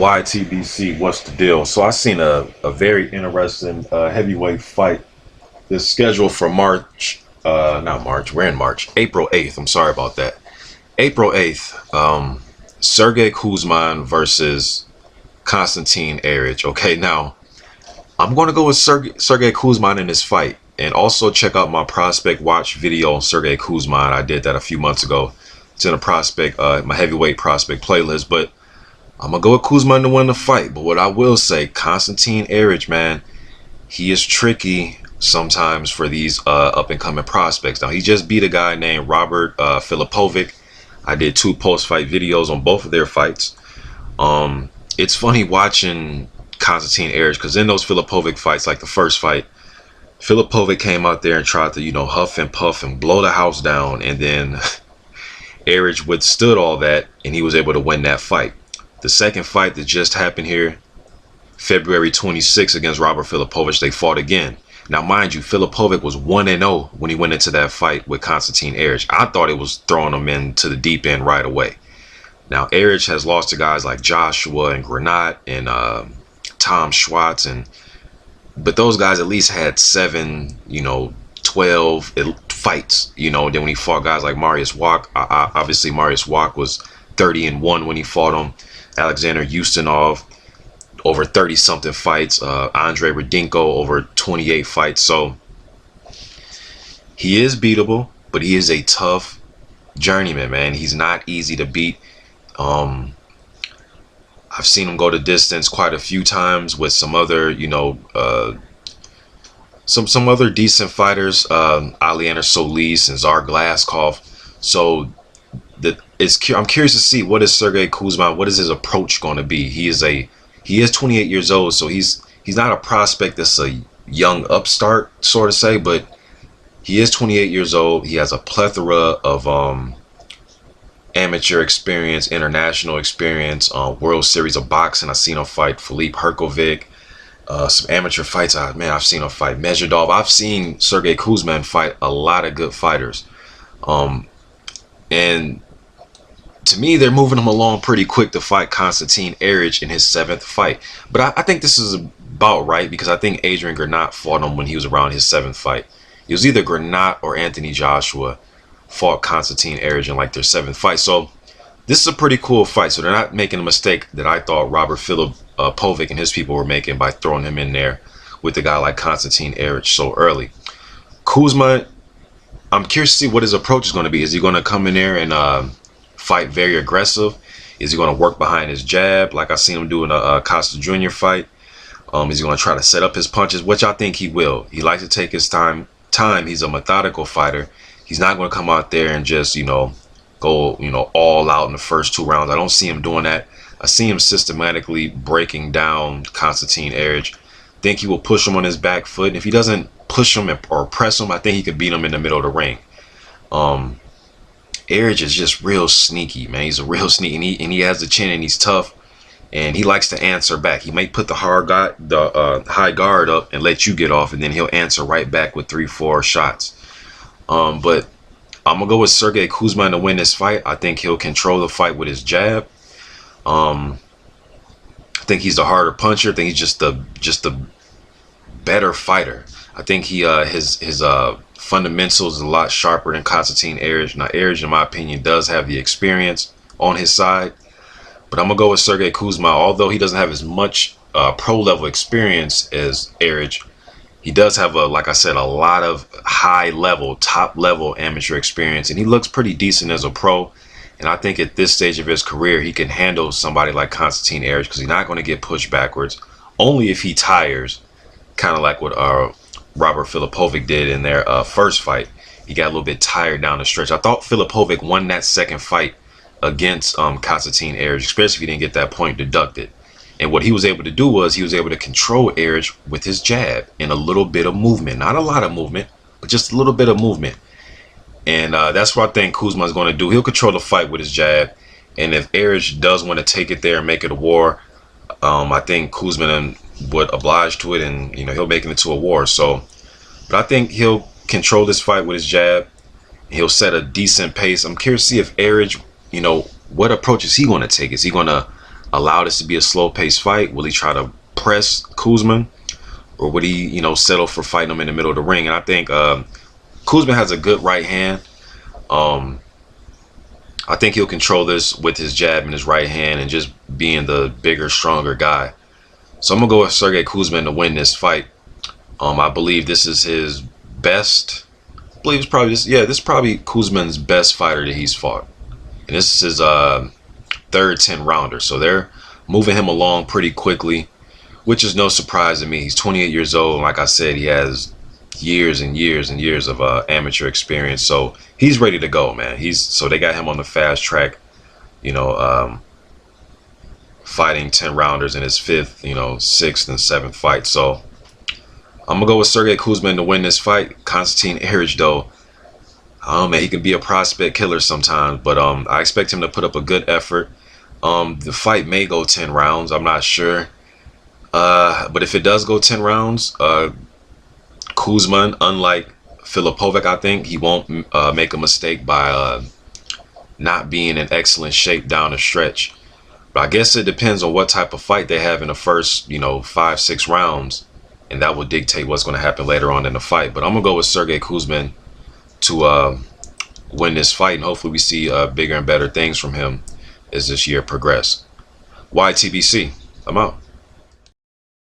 YTBC, what's the deal? So I seen a very interesting heavyweight fight that's scheduled for March, not March, we're in March, April 8th. I'm sorry about that. April 8th, Sergey Kuzmin versus Konstantin Airich. Okay, now I'm going to go with Sergey Kuzmin in this fight. And also check out my Prospect Watch video on Sergey Kuzmin. I did that a few months ago. It's in a prospect, my heavyweight prospect playlist. But I'm going to go with Kuzmin to win the fight. But what I will say, Konstantin Airich, man, he is tricky sometimes for these up-and-coming prospects. Now, he just beat a guy named Robert Filipovic. I did 2 post-fight videos on both of their fights. It's funny watching Konstantin Airich because in those Filipovic fights, like the first fight, Filipovic came out there and tried to, huff and puff and blow the house down. And then Airich withstood all that, and he was able to win that fight. The second fight that just happened here, February 26th against Robert Filipovic, they fought again. Now, mind you, Filipovic was 1-0 when he went into that fight with Konstantin Airich. I thought it was throwing him into the deep end right away. Now, Airich has lost to guys like Joshua and Granat and Tom Schwartz, but those guys at least had 7, 12 fights, then when he fought guys like Mariusz Wach, obviously Mariusz Wach was 30-1 when he fought him. Alexander Ustinov, over 30-something fights. Andre Radinko, over 28 fights. So he is beatable, but he is a tough journeyman, man. He's not easy to beat. I've seen him go the distance quite a few times with some other, some other decent fighters, Aliander Solis and Tsar Glaskov. So I'm curious to see what is Sergey Kuzmin, what is his approach going to be. He is 28 years old, so he's not a prospect that's a young upstart, sort of say, but he is 28 years old. He has a plethora of amateur experience, international experience, World Series of Boxing. I've seen him fight Filip Hrgovic, some amateur fights. I've seen him fight Medvedev. I've seen Sergey Kuzmin fight a lot of good fighters. And to me, they're moving him along pretty quick to fight Konstantin Airich in his 7th fight. But I think this is about right because I think Adrian Granat fought him when he was around his 7th fight. It was either Granat or Anthony Joshua fought Konstantin Airich in like their 7th fight. So this is a pretty cool fight. So they're not making a mistake that I thought Robert Filipovic and his people were making by throwing him in there with a guy like Konstantin Airich so early. Kuzmin, I'm curious to see what his approach is going to be. Is he going to come in there and fight very aggressive? Is he going to work behind his jab like I seen him do in a Costa Jr. fight? Is he going to try to set up his punches, which I think he will. He likes to take his time. He's a methodical fighter. He's not going to come out there and just, go, all out in the first 2 rounds. I don't see him doing that. I see him systematically breaking down Konstantin Airich. I think he will push him on his back foot. And if he doesn't push him or press him, I think he could beat him in the middle of the ring. Airich is just real sneaky, man. He's a real sneaky, and he has the chin, and he's tough, and he likes to answer back. He might put the high guard up and let you get off, and then he'll answer right back with 3-4 shots. But I'm gonna go with Sergey Kuzmin to win this fight. I think he'll control the fight with his jab. I think he's the harder puncher. I think he's just the better fighter. I think his fundamentals is a lot sharper than Konstantin Airich. Now, Airich, in my opinion, does have the experience on his side, but I'm gonna go with Sergey Kuzmin. Although he doesn't have as much pro level experience as Airich, he does have like I said, a lot of high level, top level amateur experience, and he looks pretty decent as a pro. And I think at this stage of his career, he can handle somebody like Konstantin Airich because he's not going to get pushed backwards. Only if he tires, kind of like what Robert Filipovic did in their first fight. He got a little bit tired down the stretch. I thought Filipovic won that second fight against Konstantin Airich, especially if he didn't get that point deducted. And what he was able to do was he was able to control Airich with his jab and a little bit of movement. Not a lot of movement, but just a little bit of movement. And that's what I think Kuzma is going to do. He'll control the fight with his jab. And if Airich does want to take it there and make it a war, I think Kuzma would oblige to it, and he'll make it into a war. So, but I think he'll control this fight with his jab. He'll set a decent pace. I'm curious to see if Airich, what approach is he going to take? Is he going to allow this to be a slow-paced fight? Will he try to press Kuzmin, or would he, you know, settle for fighting him in the middle of the ring? And I think Kuzmin has a good right hand. I think he'll control this with his jab and his right hand and just being the bigger, stronger guy. So I'm gonna go with Sergey Kuzmin to win this fight. I believe this is his best. I believe it's probably this. Yeah, this is probably Kuzmin's best fighter that he's fought, and this is his third 10-rounder. So they're moving him along pretty quickly, which is no surprise to me. He's 28 years old, and like I said, he has years and years and years of amateur experience. So he's ready to go, man. So they got him on the fast track, you know, fighting 10-rounders in his fifth, you know, sixth and seventh fight. So I'm gonna go with Sergey Kuzmin to win this fight. Konstantin Airich, though, oh man, he can be a prospect killer sometimes, but I expect him to put up a good effort. The fight may go 10 rounds. I'm not sure, but if it does go 10 rounds, Kuzmin, unlike Filipovic, I think he won't make a mistake by not being in excellent shape down the stretch. But I guess it depends on what type of fight they have in the first, you know, 5-6 rounds, and that will dictate what's going to happen later on in the fight. But I'm gonna go with Sergey Kuzmin to win this fight, and hopefully we see bigger and better things from him as this year progresses. YTBC, I'm out.